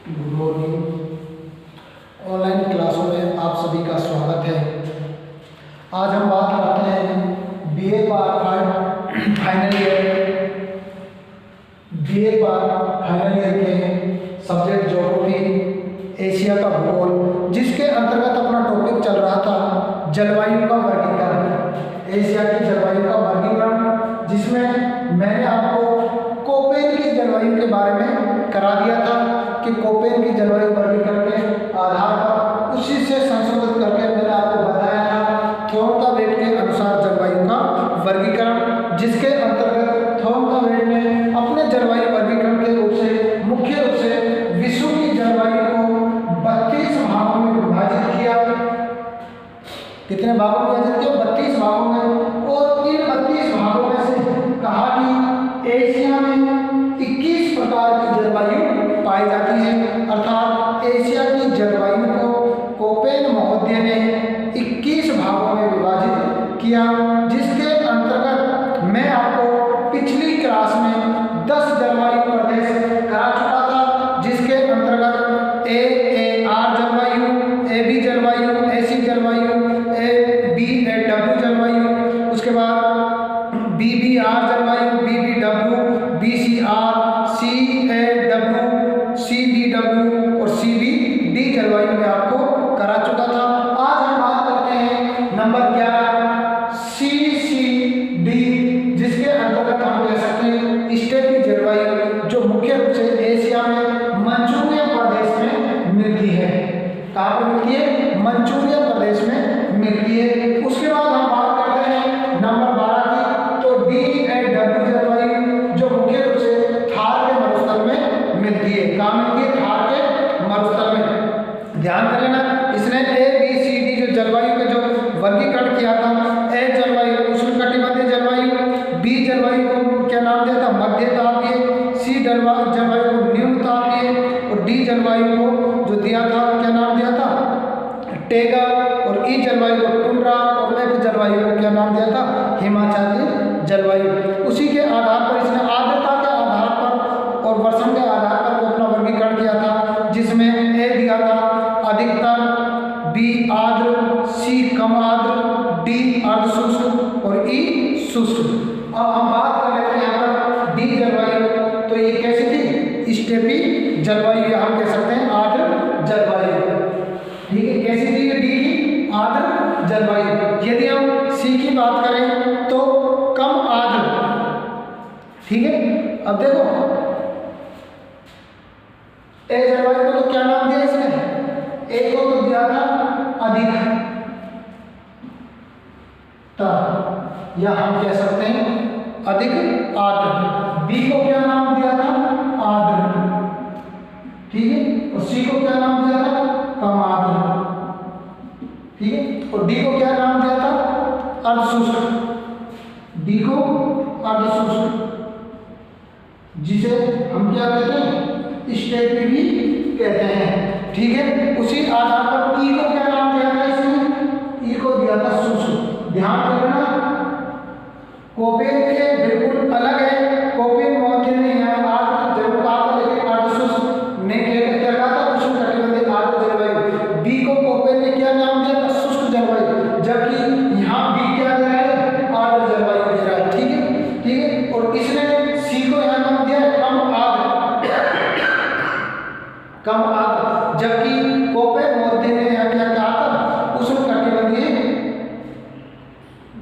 Good morning. Online क्लासों में आप सभी का स्वागत है। आज हम बात करते हैं बीए पार्ट फाइनल ईयर के सब्जेक्ट ज्योग्राफी एशिया का भूगोल, जिसके अंतर्गत अपना टॉपिक चल रहा था जलवायु का वर्गीकरण, एशिया की जलवायु का वर्गीकरण, जिसमें मैंने आपको कोपेन की जलवायु के बारे में करा दिया था कि कोपेन की जलवायु वर्गीकरण के आधार पर उसी से संशोधित करके मैंने आपको बताया था थॉमसवेट के अनुसार जलवायु का वर्गीकरण, जिसके अंतर्गत थॉमसवेट ने अपने जलवायु वर्गीकरण के रूप से मुख्य रूप से विश्व की जलवायु को 32 भागों में विभाजित किया। कितने भागों में विभाजित किया? 32 भागों में। और इन 32 भागों में से कहा कि एशिया में 21 प्रकार की जलवायु पाई जाती है, अर्थात एशिया की जलवायु को कोपेन महोदय ने 21 भागों में विभाजित किया, जिसके अंतर्गत मैं आपको पिछली क्लास में 10 जलवायु प्रदेश करा चुका था, जिसके अंतर्गत AR जलवायु, AB जलवायु, AC जलवायु, BW जलवायु, उसके बाद BBR जलवायु, BBW, BCR, CAW, CBW और CBD जलवायु में आपको करा चुका था। आज हम बात करते हैं नंबर 11 CCD, जिसके अंतर्गत हम कह सकते हैं स्टेपी जलवायु, जो मुख्य रूप से एशिया में मंचूरियन प्रदेश में मिलती है। कहाँ पर मिलती है? मंचूरियन प्रदेश में मिलती है। उसके बाद हम बात करते हैं नंबर 12 की, तो DAW जलवायु, जो मुख्य रूप से थार के मरुस्थल में मिलती है। कहाँ मिलती है? थार के मरुस्थल में। ध्यान कर लेना, इसने ABCD जो जलवायु का जो वर्गीकरण किया था, A जलवायु उष्णकटिबंधीय जलवायु, B जलवायु को क्या नाम दिया था? मध्य तापीय, C जलवायु को न्यून तापीय और D जलवायु को जो दिया था क्या नाम दिया था? टेगा, और E जलवायु को टुंड्रा और F जलवायु को क्या नाम दिया था? हिमाचली जलवायु। उसी के आधार पर इसने आर्द्रता के आधार पर और वर्षण के आधार पर वो अपना वर्गीकरण किया था, जिसमें A दिया था अधिकतर, B आर्द्र, C कम आर्द्र, D अर्ध शुष्क और E शुष्क। अब हम बात कर लेते हैं यहाँ पर D जलवायु, तो ये कैसी थी? स्टेपी जलवायु, या हम कह सकते हैं आर्द्र जलवायु। ठीक है, कैसी थी ये? D की आर्द्र जलवायु। यदि हम C की बात करें तो कम आर्द्र। ठीक है, अब देखो A जलवायु को तो क्या नाम दिया इसने? A को तो दिया था अधिक, या हम कह सकते हैं अधिक आर्द्र। B को क्या नाम दिया था? आर्द्र। ठीक है, और C को क्या नाम दिया था? कम आर्द्र। ठीक है, और D को क्या नाम दिया था? अर्धशुष्क। D को अर्धशुष्क, जिसे हम क्या कहते हैं? स्टेपी भी कहते हैं। ठीक है, उसी आधार पर E को क्या नाम दिया था इसने? E को दिया था शुष्क। ध्यान रखना, कोपेन के बिल्कुल अलग है। कोपेन महोदय ने यहाँ आर्द्र जरूर कहा था, लेकिन अर्धशुष्क नहीं कहकर क्या कहा था? उष्णकटिबंधीय आर्द्र जलवायु। B को कोपेन ने क्या नाम दिया था? शुष्क जलवायु, जबकि यहाँ B क्या दे रहा है? आर्द्र जलवायु दे रहा है। ठीक है, ठीक है, और इसने C को यहाँ नाम दिया कम आर्द्र, कम आर्द्र, जबकि कोपेन महोदय ने यहाँ क्या कहा था? उष्णकटिबंधीय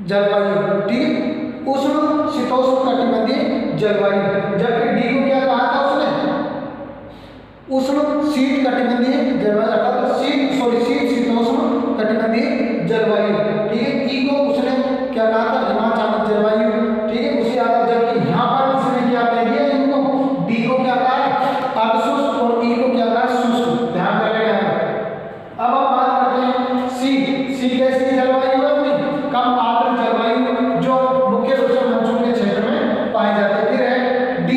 जलवायु। ठीक, उष्ण शीतोष्ण कटिबंधीय जलवायु, जबकि D को क्या कहा था उसने? उष्ण शीत कटिबंधीय जलवायु, अर्थात शीत शीतोष्ण कटिबंधीय जलवायु। ठीक है, E को उसने क्या कहा था? हिमाचली जलवायु। ठीक है, उसी आधार, जबकि यहाँ पर इसने क्या कह दिया इनको? D को क्या कहा? अर्धशुष्क और E को क्या कहा? शुष्क। ध्यान रखना है। अब हम बात करते हैं C कैसी जलवायु है? अपनी कम आर्द्र जलवायु, जो मुख्य रूप से मंचूरियन क्षेत्र में पाई जाती है। फिर है D,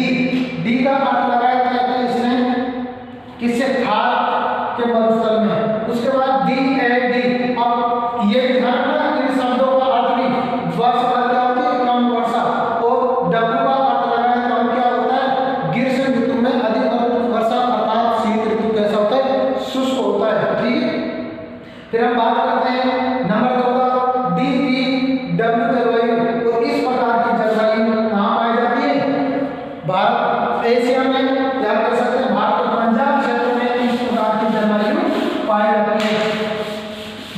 एशिया में या कह सकते हैं भारत के पंजाब क्षेत्र में इस प्रकार की जलवायु पाई जाती है।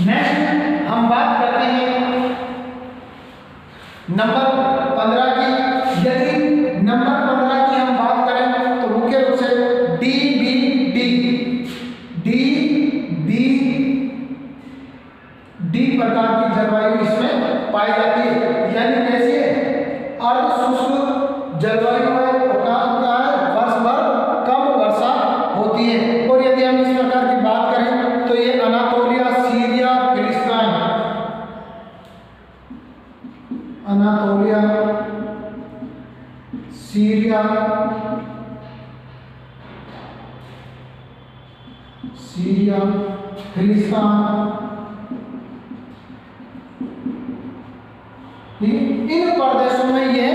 नेक्स्ट हम बात करते हैं नंबर 15 की। यदि नंबर 15 की हम बात करें तो मुख्य रूप से डी प्रकार की जलवायु इसमें पाई जाती है। यानी कैसी है? अर्ध शुष्क जलवायु है, वर्ष भर कम वर्षा होती है। और यदि हम इस प्रकार की बात करें तो ये अनातोलिया, सीरिया, फिलिस्तीन, अनातोलिया, सीरिया, फिलिस्तीन, इन प्रदेशों में ये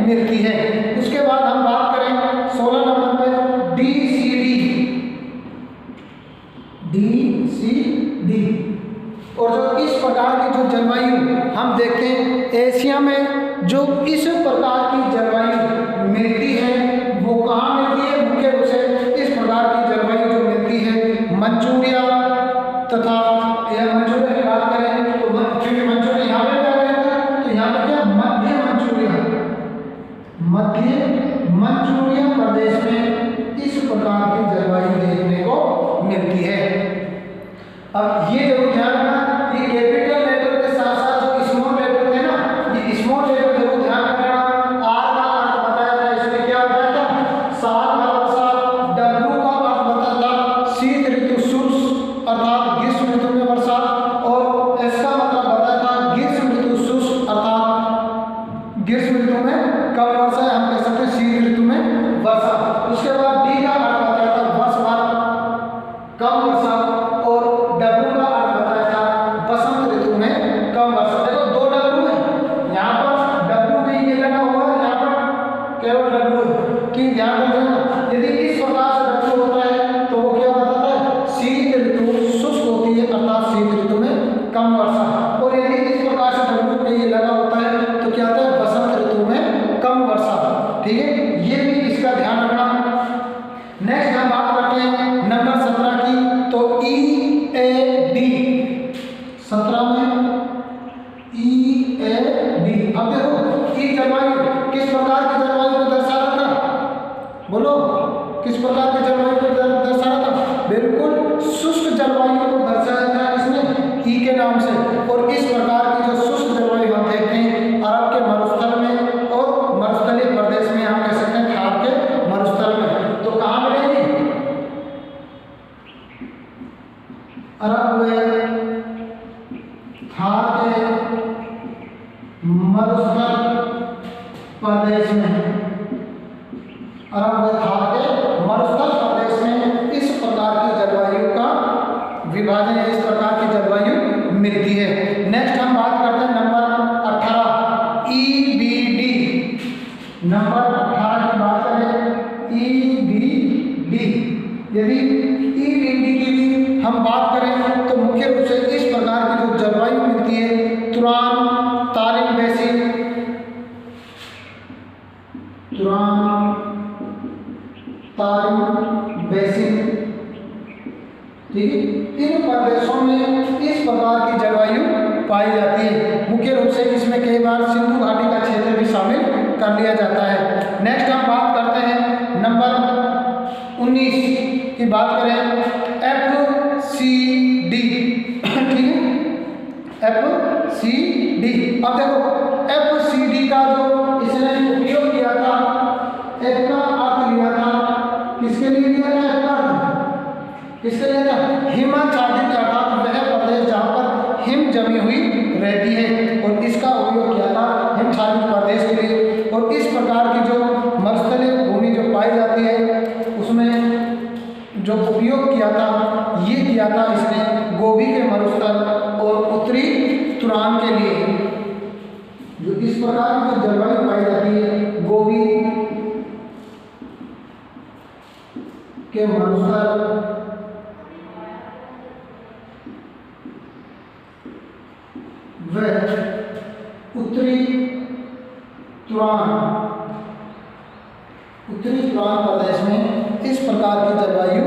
मिलती है। उसके बाद हम बात करें 16 नंबर पे DCD। और जो इस प्रकार की जो जलवायु हम देखते हैं एशिया में, जो इस प्रकार की जलवायु मिलती है वो कहाँ मिलती है? मुख्य रूप से इस प्रकार की जलवायु जो मिलती है मंचूरिया तथा यह मंचूरिया की बात करें तो मंचूरिया यहाँ पे क्या रहेगा? तो यहाँ पे क्या मध्य मंचूरिया प्रदेश में इस प्रकार की जलवायु देखने को मिलती है। अब ये जरूर ध्यान रखना, ये कैपिटल लेटर के साथ साथ जो स्मॉल लेटर थे ना, ये स्मॉल लेटर जरूर ध्यान रखना। आर का अर्थ बताया था, इसमें क्या बताया था? साल का वर्षा। डब्ल्यू का अर्थ बताया था शीत ऋतु, शुष्क अर्थात ग्रीष्म ऋतु में वर्षा। और एस का मतलब बताया था ग्रीष्म ऋतु शुष्क अर्थात ग्रीष्म ऋतु में कम वर्षा, हम कह सकते हैं शीत ऋतु में वर्षा। उसके बाद डी का अर्थ बताया था वर्ष भर कम वर्षा। और डब्ल्यू का अर्थ बताया था बसंत ऋतु में कम वर्षा। देखो दो डब्ल्यू है, यहाँ पर डब्ल्यू में ये लगा हुआ है, यहाँ पर केवल डब्ल्यू है। कि ध्यान रखना, यदि इस प्रकार से डब्ल्यू होता है तो वो क्या बताता है? शीत ऋतु शुष्क होती है अर्थात शीत ऋतु में कम वर्षा। और यदि इस प्रकार से डब्ल्यू पे ये लगा होता है तो क्या होता है? बसंत ऋतु में कम वर्षा। ठीक है, ये भी इसका ध्यान रखना। नेक्स्ट हम बात करते हैं नंबर 17 की। तो EAD 17 में EAD। अब देखो ई जलवायु किस प्रकार की जलवायु को दर्शा रहा था? बोलो, किस प्रकार की जलवायु को दर्शा रहा था? बिल्कुल शुष्क जलवायु को दर्शाया था इसने ई के नाम से। और इस प्रकार की जो शुष्क जलवायु हम देखते हैं अरब के मरुस्थल में और मरुस्थलीय प्रदेश में, हम कह सकते हैं थार के मरुस्थल में। तो कहाँ मिलेगी? अरब में थार के मरुस्थल प्रदेश में, अरब में थार के मरुस्थल प्रदेश में इस प्रकार की जलवायु का विभाजन है, इस प्रकार की जलवायु मिलती है। नेक्स्ट हम बात करते हैं नंबर 18 EBD। नंबर 18 की बात करें EBD। यदि EBD की भी हम बात करें तो मुख्य रूप से इस प्रकार की जो जलवायु मिलती है तुरान, तारिक बेसिन, ठीक है, इन प्रदेशों में इस प्रकार की जलवायु पाई जाती है। मुख्य रूप से इसमें कई बार सिंधु घाटी का क्षेत्र भी शामिल कर लिया जाता है। नेक्स्ट हम बात करते हैं नंबर 19 की बात करें FCD। ठीक है, FCD। अब देखो FCD का जो इसने उपयोग किया था, F का अर्थ लिया था, किसके लिए लिया था? F का अर्थ किसके लिए था? हिमाच्छादित अर्थात वह प्रदेश जहाँ पर हिम जमी हुई रहती है, और इसका उपयोग किया था हिमच्छादित प्रदेश के लिए। और इस प्रकार की जो मरुस्थलीय भूमि जो पाई जाती है उसमें जो उपयोग किया था, ये किया था इसने गोबी के मरुस्थल और उत्तरी तुरान के लिए। जो इस प्रकार की जो जलवायु पाई जाती है गोबी के मरुस्थल व उत्तरी तुरान उत्तरी पूर्वांचल प्रदेश में इस प्रकार की जलवायु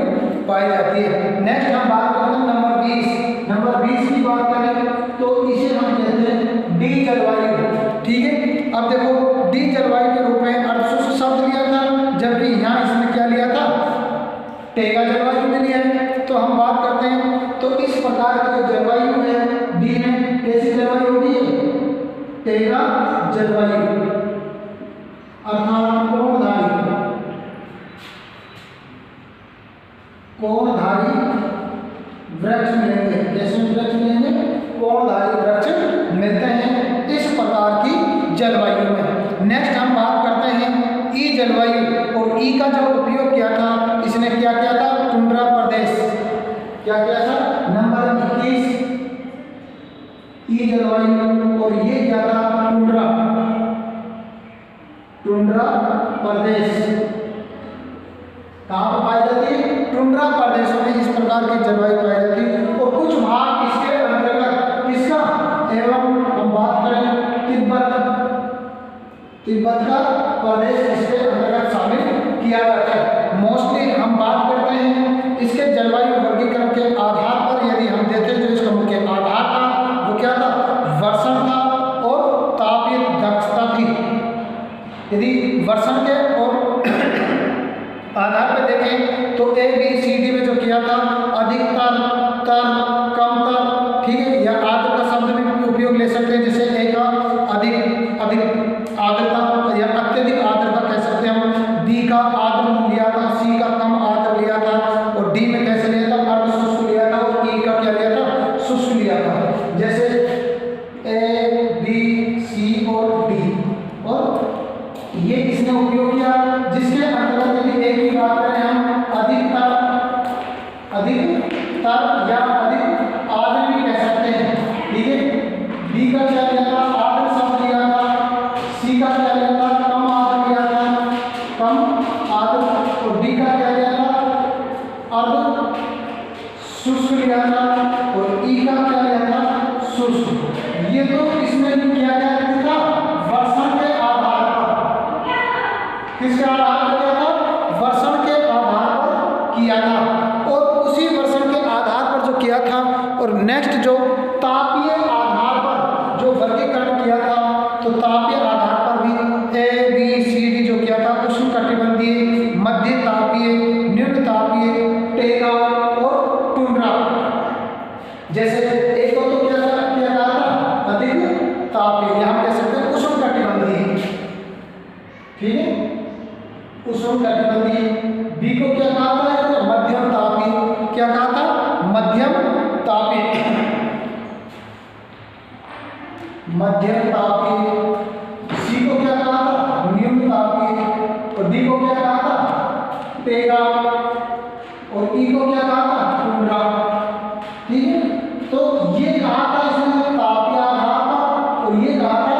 पाई जाती है। नेक्स्ट हम बात करते हैं नंबर 20। नंबर 20 की बात करें तो इसे हम कहते हैं डी जलवायु। ठीक है, अब देखो डी जलवायु के रूप में अर्धशुष्क शब्द लिया था, जबकि यहाँ इसने क्या लिया था, टेगा जलवायु में लिया है। तो हम बात करते हैं तो इस प्रकार की जो जलवायु है डी में कैसी जलवायु होगी, टेगा जलवायु अर्थात कोणधारी वृक्ष मिलेंगे। कैसे वृक्ष मिलेंगे, कोणधारी वृक्ष मिलते हैं इस प्रकार की जलवायु में। नेक्स्ट हम बात करते हैं ई जलवायु, और ई का जो उपयोग किया था इसने क्या किया था, टुंड्रा प्रदेश, क्या किया था, नंबर 21 ई जलवायु, और ये क्या था, टुंड्रा प्रदेश। कहाँ पर पाई जाती है, टुंड्रा प्रदेशों में इस प्रकार की जलवायु पाई जाती है। और कुछ भाग इसके अंतर्गत किसका, एवं हम बात करें तिब्बत का प्रदेश इसके अंतर्गत शामिल किया जाता है। मोस्टली हम बात करते हैं इसके जलवायु वर्गीकरण के आधार पर। यदि हम देखें जो इसका मुख्य आधार था वो क्या था, वर्षण था और तापीय दक्षता थी। यदि वर्षण के और आधार पर देखें तो ए बी सी डी में जो किया था, अधिकतर, तर, कमतर, ठीक है, या आर्द्र का शब्द भी उपयोग ले सकते हैं। जैसे ए का अधिक आर्द्रता या अत्यधिक आर्द्रता कह सकते हैं हम, बी का आर्द्र लिया था, सी का कम आर्द्र लिया था, और डी में कैसे लिया था, अर्ध शुष्क लिया था, और ई का क्या लिया था, शुष्क लिया था। जैसे ए बी सी और डी, और ये इसने उपयोग किया जिसके अंतर्गत यदि एक की बात करें हम, अधिकतर या अधिक आर्द्र भी कह सकते हैं। ठीक है, बी का क्या लिया था, आर्द्र शब्द लिया था, सी का क्या लिया था, कम आर्द्र लिया था, कम आर्द्र, और डी का क्या लिया था, अर्ध शुष्क लिया था, और ई का क्या लिया था, शुष्क। ये तो इसमें किया गया था वर्षण के आधार पर। किसके आधार पर किया था, वर्षण के आधार पर किया था, और उसी वर्षण के आधार पर जो किया था। और नेक्स्ट जो तापीय आधार पर जो वर्गीकरण किया था, तो तापीय आधार पर भी ए बी सी डी जो किया था, उष्णकटिबंधीय, मध्य तापीय, निम्न तापीय, टेगा और टुंड्रा। जैसे एक को तो क्या था, अधिक तापीय, यहाँ कह सकते हैं उष्णकटिबंधीय। ठीक है, उष्णकटिबंधीय। बी को क्या कहा था, मध्यम तापीय। क्या कहा था, मध्यम तापीय, मध्यम तापीय। सी को क्या कहा था, निम्न तापीय, और डी को क्या कहा था, टेगा, और ई को क्या कहा था, टुंड्रा। ठीक है, तो ये कहा था इसमें तापीय आधार पर, और ये कहा था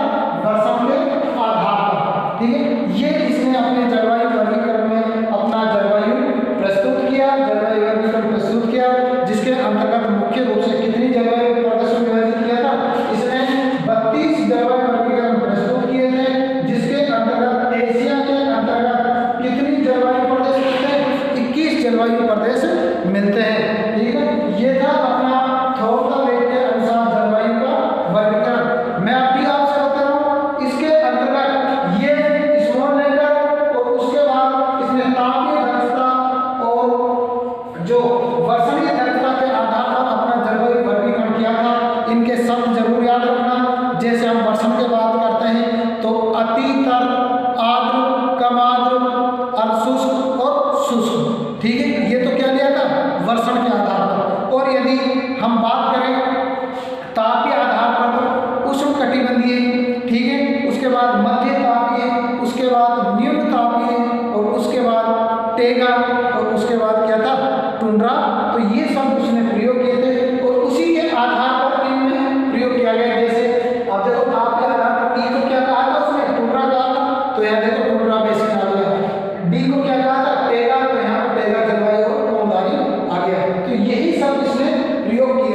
वर्षण के आधार पर। ठीक है, ये इसने अपने जलवायु वर्गीकरण में अपना जलवायु प्रस्तुत किया, जलवायु वर्गीकरण प्रस्तुत किया, जिसके अंतर्गत मुख्य रूप से कितनी जलवायु प्रदेशों में विभाजित किया था, इसने 32 जलवायु वर्गीकरण प्रस्तुत किए थे, जिसके अंतर्गत एशिया के अंतर्गत कितनी जलवायु प्रदेश मिलते हैं, 21 जलवायु प्रदेश मिलते हैं। ठीक है, ये था अपना थॉमसन के अनुसार जलवायु का वर्गीकरण। मैं अभी आपसे बता रहा हूँ इसके अंतर्गत ये स्मॉल लेटर, और उसके बाद इसने तापीय दक्षता और जो वर्षणीय दक्षता के आधार पर अपना जलवायु वर्गीकरण किया था। इनके शब्द जरूर याद रखना। जैसे हम वर्षण की बात करते हैं तो अति, तर, आर्द्र, कम आर्द्र, अर्धशुष्क और शुष्क। ठीक है, ये तो क्या लिया था, वर्षण के आधार पर। और यदि हम बात करें तापीय आधार पर तो उष्णकटिबंधीय, ठीक है, उसके बाद मध्य तापीय, उसके बाद निम्न तापीय, और उसके बाद टेगा, और उसके बाद क्या था, टुंड्रा। तो ये सब उसने प्रयोग किए थे, और उसी के आधार पर इनमें प्रयोग किया गया। जैसे अब देखो तापीय आधार पर ई को क्या कहा था, उसने टुंड्रा कहा था, तो यहाँ देखो टुंड्रा बेसिन आ गया। डी को क्या कहा था, टेगा, तो यहाँ पर टेगा जलवायु और कोणधारी आ गया। तो यही सब इसने प्रयोग किया।